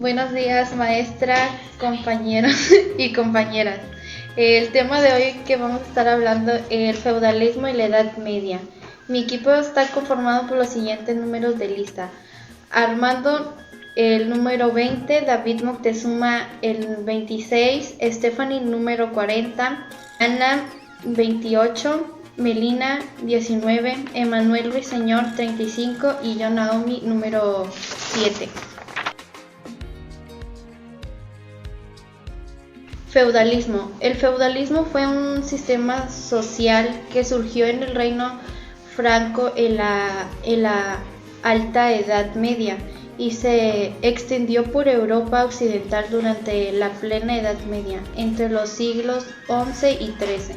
Buenos días, maestra, compañeros y compañeras. El tema de hoy que vamos a estar hablando es el feudalismo y la Edad Media. Mi equipo está conformado por los siguientes números de lista. Armando, el número 20, David Moctezuma, el 26, Stephanie, número 40, Ana, 28, Melina, 19, Emanuel Ruiseñor, 35 y yo, Naomi, número 7. Feudalismo. El feudalismo fue un sistema social que surgió en el reino franco en la Alta Edad Media y se extendió por Europa occidental durante la plena Edad Media, entre los siglos XI y XIII.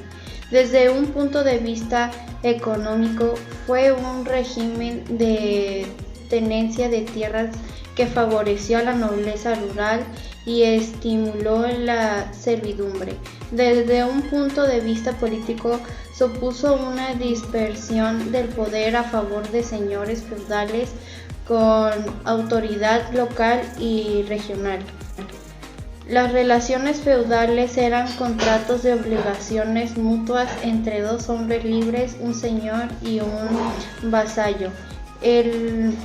Desde un punto de vista económico, fue un régimen de tenencia de tierras que favoreció a la nobleza rural y estimuló la servidumbre. Desde un punto de vista político, supuso una dispersión del poder a favor de señores feudales con autoridad local y regional. Las relaciones feudales eran contratos de obligaciones mutuas entre dos hombres libres, un señor y un vasallo. El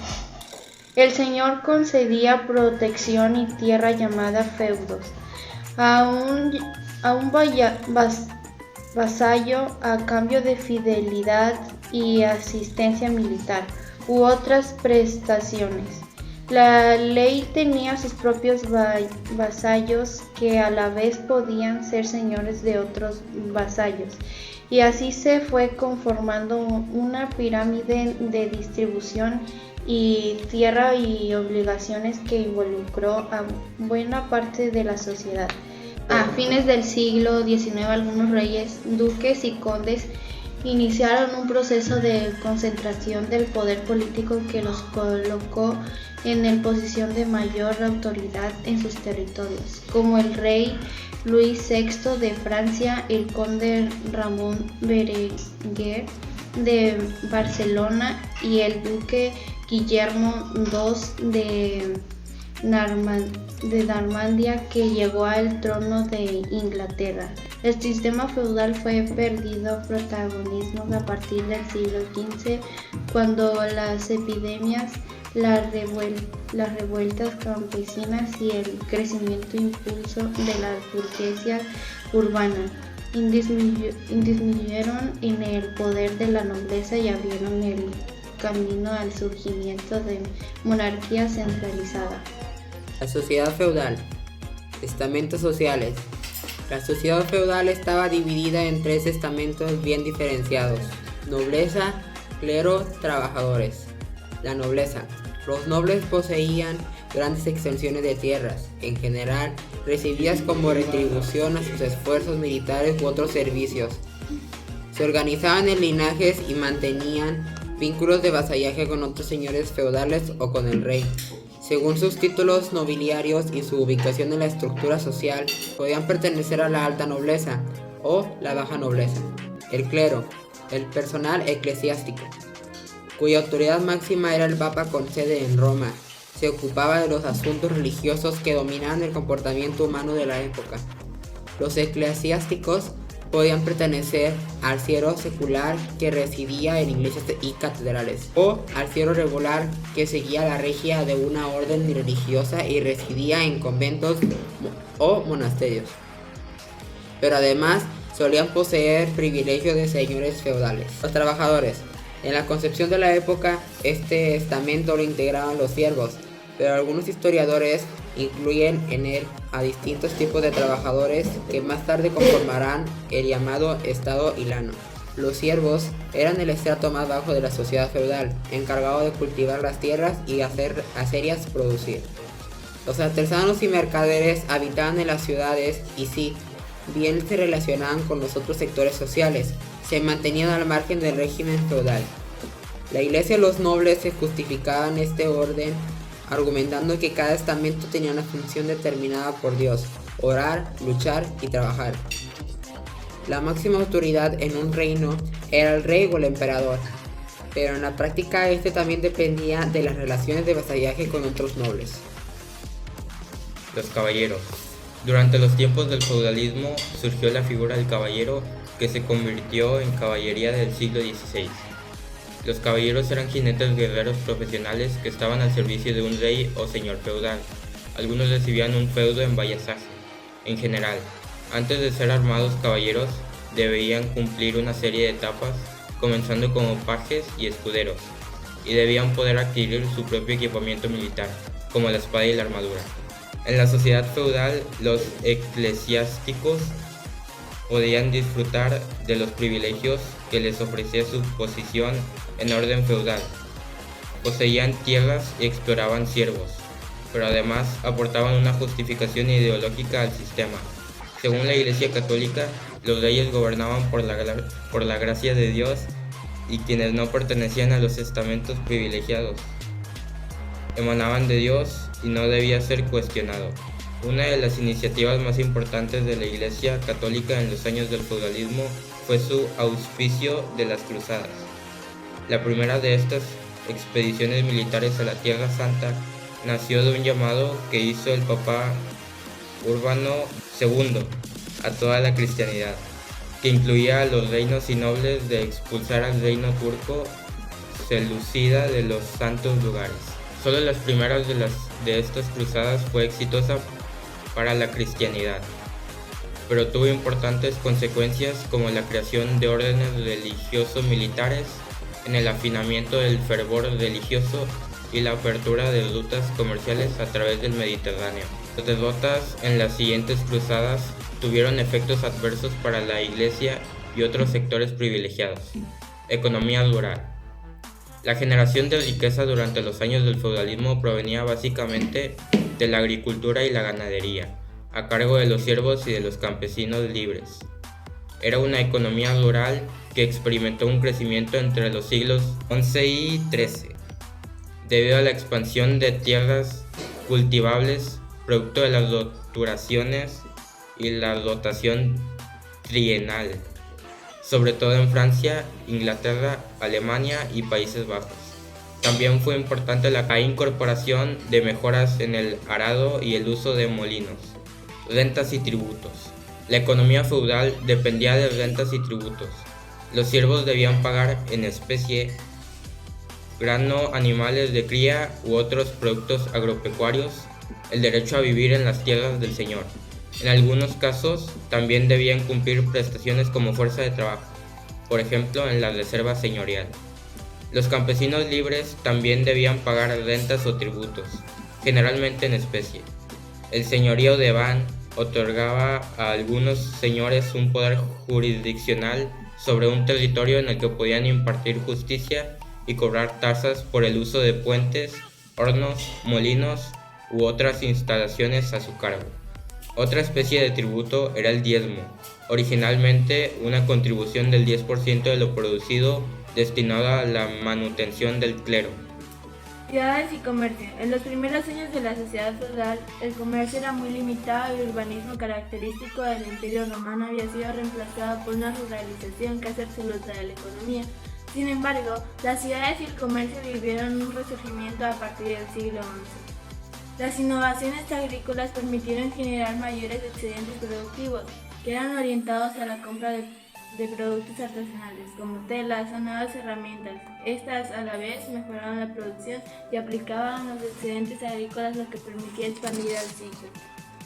señor concedía protección y tierra llamada feudos a un vasallo a cambio de fidelidad y asistencia militar u otras prestaciones. La ley tenía sus propios vasallos que a la vez podían ser señores de otros vasallos, y así se fue conformando una pirámide de distribución y tierra y obligaciones que involucró a buena parte de la sociedad. A fines del siglo XIX, algunos reyes, duques y condes iniciaron un proceso de concentración del poder político que los colocó en la posición de mayor autoridad en sus territorios, como el rey Luis VI de Francia, el conde Ramón Berenguer de Barcelona y el duque Guillermo II de Normandía, que llegó al trono de Inglaterra. El sistema feudal fue perdiendo protagonismo a partir del siglo XV, cuando las epidemias, las revueltas campesinas y el crecimiento impulso de la burguesía urbana disminuyeron en el poder de la nobleza y abrieron el camino al surgimiento de monarquía centralizada. La sociedad feudal. Estamentos sociales. La sociedad feudal estaba dividida en tres estamentos bien diferenciados: nobleza, clero, trabajadores. La nobleza. Los nobles poseían grandes extensiones de tierras, en general recibidas como retribución a sus esfuerzos militares u otros servicios. Se organizaban en linajes y mantenían vínculos de vasallaje con otros señores feudales o con el rey. Según sus títulos nobiliarios y su ubicación en la estructura social, podían pertenecer a la alta nobleza o la baja nobleza. El clero, el personal eclesiástico, cuya autoridad máxima era el Papa con sede en Roma, se ocupaba de los asuntos religiosos que dominaban el comportamiento humano de la época. Los eclesiásticos podían pertenecer al clero secular, que residía en iglesias y catedrales, o al clero regular, que seguía la regia de una orden religiosa y residía en conventos o monasterios. Pero además solían poseer privilegios de señores feudales. Los trabajadores. En la concepción de la época, este estamento lo integraban los siervos, pero algunos historiadores incluyen en él a distintos tipos de trabajadores que más tarde conformarán el llamado estado hilano. Los siervos eran el estrato más bajo de la sociedad feudal, encargado de cultivar las tierras y hacerlas producir. Los artesanos y mercaderes habitaban en las ciudades y sí, bien se relacionaban con los otros sectores sociales, se mantenían al margen del régimen feudal. La iglesia y los nobles se justificaban este orden argumentando que cada estamento tenía una función determinada por Dios: orar, luchar y trabajar. La máxima autoridad en un reino era el rey o el emperador, pero en la práctica este también dependía de las relaciones de vasallaje con otros nobles. Los caballeros. Durante los tiempos del feudalismo surgió la figura del caballero, que se convirtió en caballería del siglo XVI. Los caballeros eran jinetes guerreros profesionales que estaban al servicio de un rey o señor feudal. Algunos recibían un feudo en vasallaje. En general, antes de ser armados caballeros, debían cumplir una serie de etapas, comenzando como pajes y escuderos, y debían poder adquirir su propio equipamiento militar, como la espada y la armadura. En la sociedad feudal, los eclesiásticos podían disfrutar de los privilegios que les ofrecía su posición en orden feudal. Poseían tierras y exploraban siervos, pero además aportaban una justificación ideológica al sistema. Según la Iglesia Católica, los reyes gobernaban por la gracia de Dios, y quienes no pertenecían a los estamentos privilegiados emanaban de Dios y no debía ser cuestionado. Una de las iniciativas más importantes de la Iglesia Católica en los años del feudalismo fue su auspicio de las cruzadas. La primera de estas expediciones militares a la Tierra Santa nació de un llamado que hizo el Papa Urbano II a toda la cristianidad, que incluía a los reinos y nobles de expulsar al reino turco seleucida de los santos lugares. Solo las primeras de estas cruzadas fue exitosa para la cristianidad, pero tuvo importantes consecuencias como la creación de órdenes religioso-militares, en el afinamiento del fervor religioso y la apertura de rutas comerciales a través del Mediterráneo. Las derrotas en las siguientes cruzadas tuvieron efectos adversos para la Iglesia y otros sectores privilegiados. Economía rural. La generación de riqueza durante los años del feudalismo provenía básicamente de la agricultura y la ganadería, a cargo de los siervos y de los campesinos libres. Era una economía rural que experimentó un crecimiento entre los siglos XI y XIII, debido a la expansión de tierras cultivables, producto de las roturaciones y la rotación trienal, sobre todo en Francia, Inglaterra, Alemania y Países Bajos. También fue importante la incorporación de mejoras en el arado y el uso de molinos. Rentas y tributos. La economía feudal dependía de rentas y tributos. Los siervos debían pagar en especie grano, animales de cría u otros productos agropecuarios, el derecho a vivir en las tierras del señor. En algunos casos también debían cumplir prestaciones como fuerza de trabajo, por ejemplo en la reserva señorial. Los campesinos libres también debían pagar rentas o tributos, generalmente en especie. El señorío de Van otorgaba a algunos señores un poder jurisdiccional sobre un territorio en el que podían impartir justicia y cobrar tasas por el uso de puentes, hornos, molinos u otras instalaciones a su cargo. Otra especie de tributo era el diezmo, originalmente una contribución del 10% de lo producido destinada a la manutención del clero. Ciudades y comercio. En los primeros años de la sociedad feudal, el comercio era muy limitado y el urbanismo característico del Imperio Romano había sido reemplazado por una ruralización casi absoluta de la economía. Sin embargo, las ciudades y el comercio vivieron un resurgimiento a partir del siglo XI. Las innovaciones agrícolas permitieron generar mayores excedentes productivos, que eran orientados a la compra de productos artesanales, como telas o nuevas herramientas. Estas, a la vez, mejoraban la producción y aplicaban los excedentes agrícolas, lo que permitía expandir el ciclo.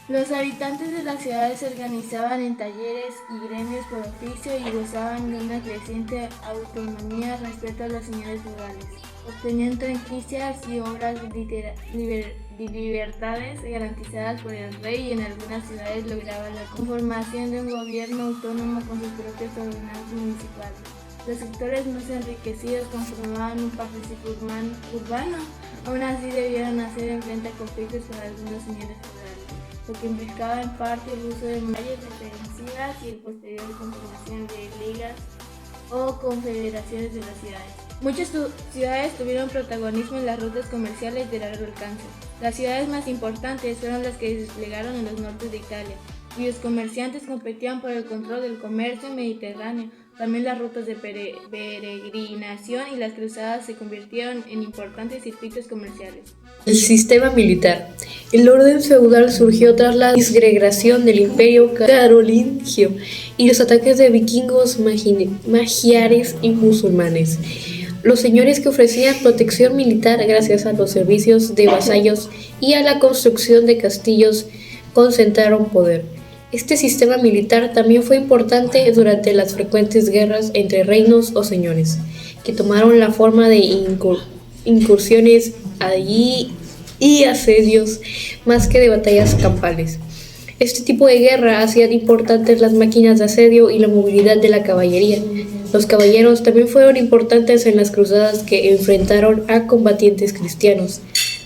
Los habitantes de las ciudades se organizaban en talleres y gremios por oficio y gozaban de una creciente autonomía respecto a los señores feudales. Obtenían franquicias y obras libertades garantizadas por el rey, y en algunas ciudades lograban la conformación de un gobierno autónomo con sus propios ordenanzas municipales. Los sectores más enriquecidos conformaban un partido urbano. Aún así debieron hacer en frente a conflictos con algunos señores feudales, lo que implicaba en parte el uso de murallas defensivas y el posterior conformación de ligas o confederaciones de las ciudades. Muchas ciudades tuvieron protagonismo en las rutas comerciales de largo alcance. Las ciudades más importantes fueron las que se desplegaron en los nortes de Italia, cuyos comerciantes competían por el control del comercio mediterráneo. También las rutas de peregrinación y las cruzadas se convirtieron en importantes circuitos comerciales. El sistema militar. El orden feudal surgió tras la disgregación del imperio carolingio y los ataques de vikingos, magiares y musulmanes. Los señores que ofrecían protección militar gracias a los servicios de vasallos y a la construcción de castillos concentraron poder. Este sistema militar también fue importante durante las frecuentes guerras entre reinos o señores, que tomaron la forma de incursiones allí y asedios más que de batallas campales. Este tipo de guerra hacían importantes las máquinas de asedio y la movilidad de la caballería. Los caballeros también fueron importantes en las cruzadas que enfrentaron a combatientes cristianos,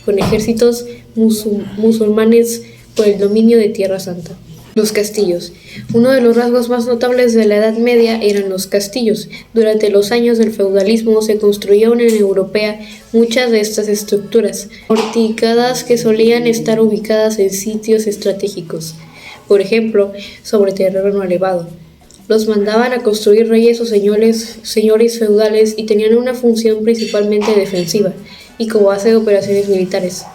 con ejércitos musulmanes por el dominio de Tierra Santa. Los castillos. Uno de los rasgos más notables de la Edad Media eran los castillos. Durante los años del feudalismo se construyeron en Europa muchas de estas estructuras fortificadas que solían estar ubicadas en sitios estratégicos, por ejemplo, sobre terreno elevado. Los mandaban a construir reyes o señores feudales y tenían una función principalmente defensiva y como base de operaciones militares.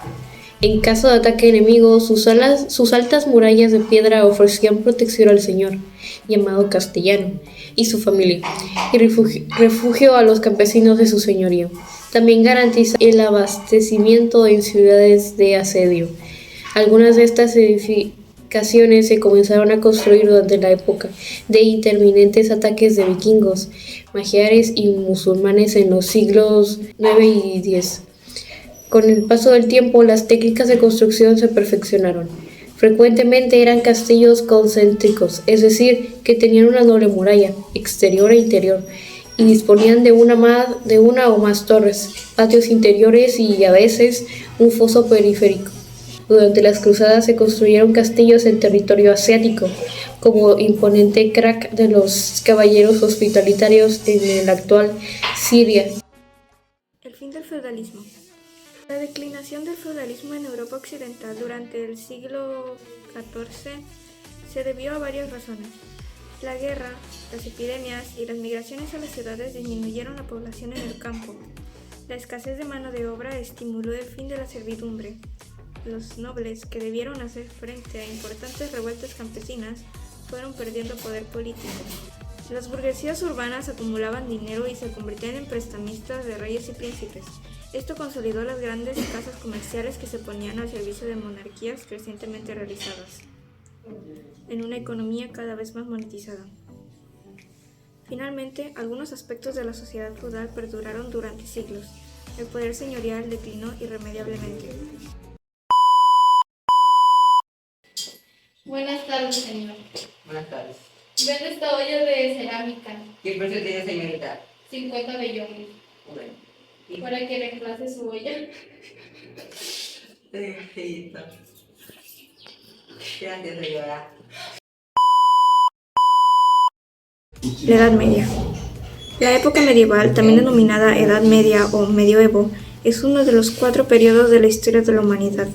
En caso de ataque enemigo, sus altas murallas de piedra ofrecían protección al señor, llamado castellano, y su familia, y refugio a los campesinos de su señorío. También garantiza el abastecimiento en ciudades de asedio. Algunas de estas edificaciones se comenzaron a construir durante la época de intermitentes ataques de vikingos, magiares y musulmanes en los siglos IX y X. Con el paso del tiempo, las técnicas de construcción se perfeccionaron. Frecuentemente eran castillos concéntricos, es decir, que tenían una doble muralla, exterior e interior, y disponían de una o más torres, patios interiores y, a veces, un foso periférico. Durante las cruzadas se construyeron castillos en territorio asiático, como imponente crack de los caballeros hospitalitarios en el actual Siria. El fin del feudalismo. La declinación del feudalismo en Europa occidental durante el siglo XIV se debió a varias razones. La guerra, las epidemias y las migraciones a las ciudades disminuyeron la población en el campo. La escasez de mano de obra estimuló el fin de la servidumbre. Los nobles, que debieron hacer frente a importantes revueltas campesinas, fueron perdiendo poder político. Las burguesías urbanas acumulaban dinero y se convertían en prestamistas de reyes y príncipes. Esto consolidó las grandes casas comerciales que se ponían al servicio de monarquías crecientemente realizadas, en una economía cada vez más monetizada. Finalmente, algunos aspectos de la sociedad feudal perduraron durante siglos. El poder señorial declinó irremediablemente. Buenas tardes, señor. Buenas tardes. Vende esta olla de cerámica, ¿Qué precio tiene, señorita? 50 bellones, Bueno. para que reemplace su olla. Gracias, señora. La Edad Media. La época medieval, también denominada Edad Media o Medioevo, es uno de los 4 periodos de la historia de la humanidad.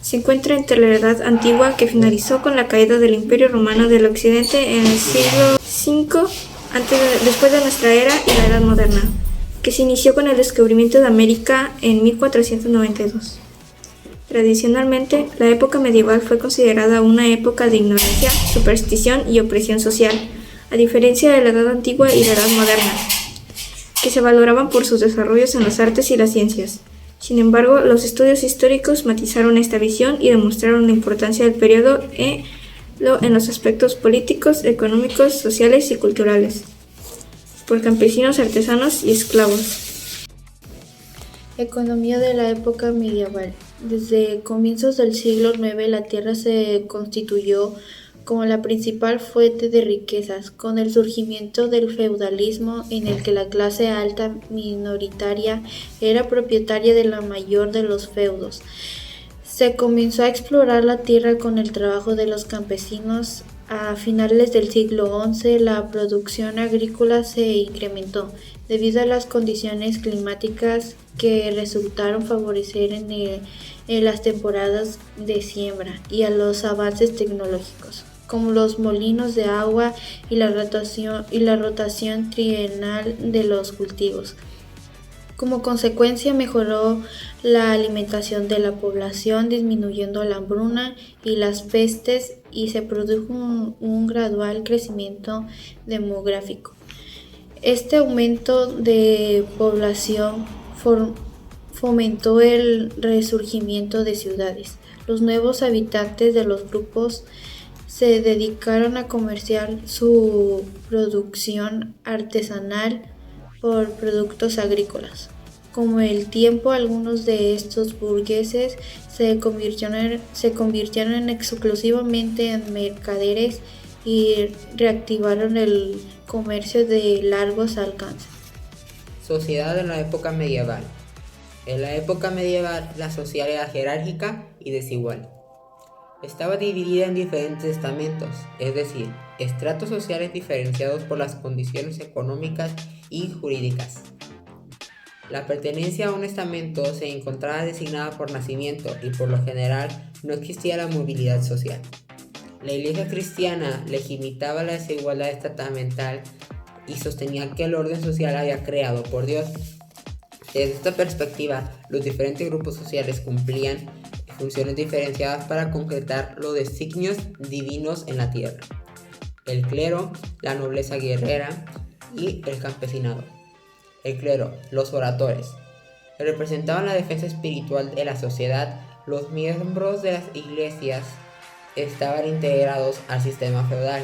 Se encuentra entre la Edad Antigua, que finalizó con la caída del Imperio Romano del Occidente en el siglo V después de nuestra era, y la Edad Moderna, que se inició con el descubrimiento de América en 1492. Tradicionalmente, la época medieval fue considerada una época de ignorancia, superstición y opresión social, a diferencia de la Edad Antigua y la Edad Moderna, que se valoraban por sus desarrollos en las artes y las ciencias. Sin embargo, los estudios históricos matizaron esta visión y demostraron la importancia del periodo en los aspectos políticos, económicos, sociales y culturales, por campesinos, artesanos y esclavos. Economía de la época medieval. Desde comienzos del siglo IX, la tierra se constituyó como la principal fuente de riquezas, con el surgimiento del feudalismo, en el que la clase alta minoritaria era propietaria de la mayor de los feudos. Se comenzó a explorar la tierra con el trabajo de los campesinos. A finales del siglo XI, la producción agrícola se incrementó debido a las condiciones climáticas que resultaron favorecer en las temporadas de siembra y a los avances tecnológicos. como los molinos de agua y la rotación trienal de los cultivos. Como consecuencia, mejoró la alimentación de la población, disminuyendo la hambruna y las pestes, y se produjo un gradual crecimiento demográfico. Este aumento de población fomentó el resurgimiento de ciudades. Los nuevos habitantes de los grupos se dedicaron a comerciar su producción artesanal por productos agrícolas. Con el tiempo, algunos de estos burgueses se convirtieron exclusivamente en mercaderes y reactivaron el comercio de largos alcances. Sociedad en la época medieval. En la época medieval, la sociedad era jerárquica y desigual. Estaba dividida en diferentes estamentos, es decir, estratos sociales diferenciados por las condiciones económicas y jurídicas. La pertenencia a un estamento se encontraba designada por nacimiento y por lo general no existía la movilidad social. La Iglesia cristiana legitimaba la desigualdad estamental y sostenía que el orden social había creado por Dios. Desde esta perspectiva, los diferentes grupos sociales cumplían funciones diferenciadas para concretar los designios divinos en la tierra: el clero, la nobleza guerrera y el campesinado. El clero, los oradores, representaban la defensa espiritual de la sociedad. Los miembros de las iglesias estaban integrados al sistema feudal.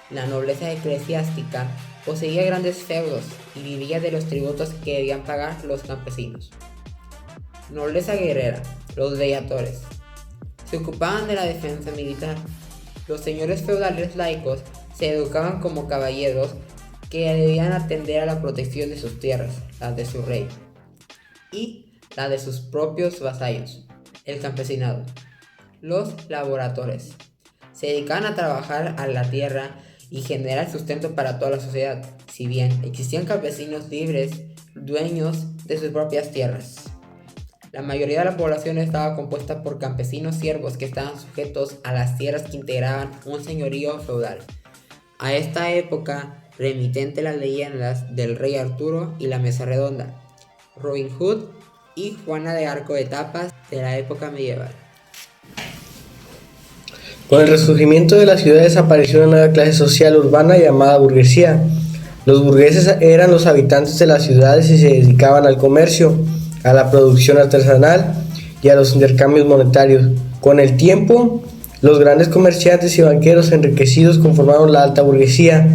La nobleza eclesiástica poseía grandes feudos y vivía de los tributos que debían pagar los campesinos. Nobleza guerrera, los legatores, se ocupaban de la defensa militar. Los señores feudales laicos se educaban como caballeros que debían atender a la protección de sus tierras, las de su rey, y la de sus propios vasallos. El campesinado, los laboradores, se dedicaban a trabajar a la tierra y generar sustento para toda la sociedad, si bien existían campesinos libres, dueños de sus propias tierras. La mayoría de la población estaba compuesta por campesinos siervos que estaban sujetos a las tierras que integraban un señorío feudal. A esta época, remitente las leyendas del rey Arturo y la Mesa Redonda, Robin Hood y Juana de Arco de Tapas de la época medieval. Con el resurgimiento de las ciudades apareció una nueva clase social urbana llamada burguesía. Los burgueses eran los habitantes de las ciudades y se dedicaban al comercio, a la producción artesanal y a los intercambios monetarios. Con el tiempo, los grandes comerciantes y banqueros enriquecidos conformaron la alta burguesía.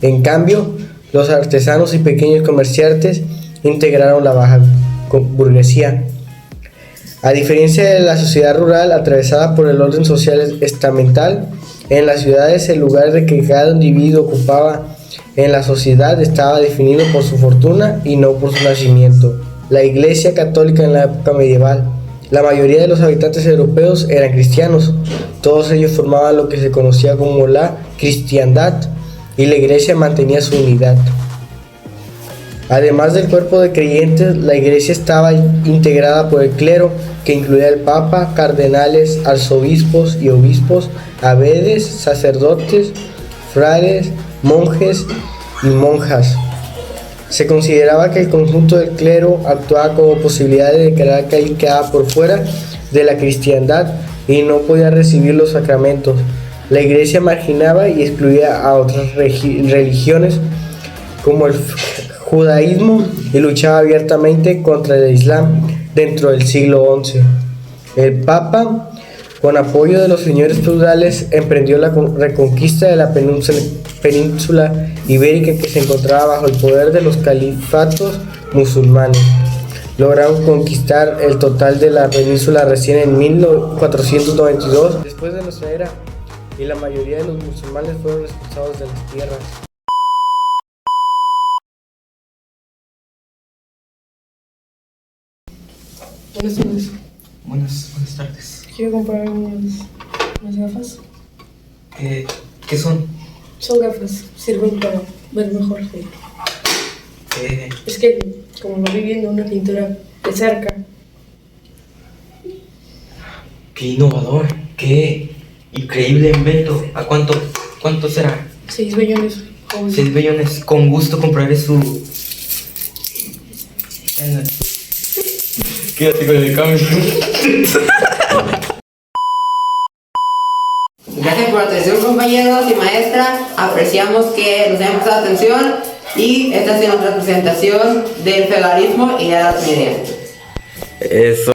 En cambio, los artesanos y pequeños comerciantes integraron la baja burguesía. A diferencia de la sociedad rural atravesada por el orden social estamental, en las ciudades el lugar de que cada individuo ocupaba en la sociedad estaba definido por su fortuna y no por su nacimiento. La Iglesia católica en la época medieval. La mayoría de los habitantes europeos eran cristianos. Todos ellos formaban lo que se conocía como la cristiandad, y la Iglesia mantenía su unidad. Además del cuerpo de creyentes, la Iglesia estaba integrada por el clero, que incluía el Papa, cardenales, arzobispos y obispos, abedes, sacerdotes, frailes, monjes y monjas. Se consideraba que el conjunto del clero actuaba como posibilidad de declarar que él quedaba por fuera de la cristiandad y no podía recibir los sacramentos. La Iglesia marginaba y excluía a otras religiones como el judaísmo y luchaba abiertamente contra el Islam dentro del siglo XI. El Papa, con apoyo de los señores feudales, emprendió la reconquista de la península ibérica, que se encontraba bajo el poder de los califatos musulmanes. Lograron conquistar el total de la península recién en 1492, después de nuestra era, y la mayoría de los musulmanes fueron expulsados de las tierras. Buenas tardes. Buenas tardes. Quiero comprar unas gafas. ¿Qué son? Son gafas, sirven para ver mejor. Es que, como lo vi viendo una pintura de cerca. Qué innovador. ¿Qué Increíble invento. ¿A cuánto será? 6 billones. 6 billones. Con gusto compraré su... Quédate con el cambio. Gracias por la atención, compañeros y maestra. Apreciamos que nos hayan prestado atención y esta ha sido nuestra presentación del feudalismo y la Edad Media. Eso.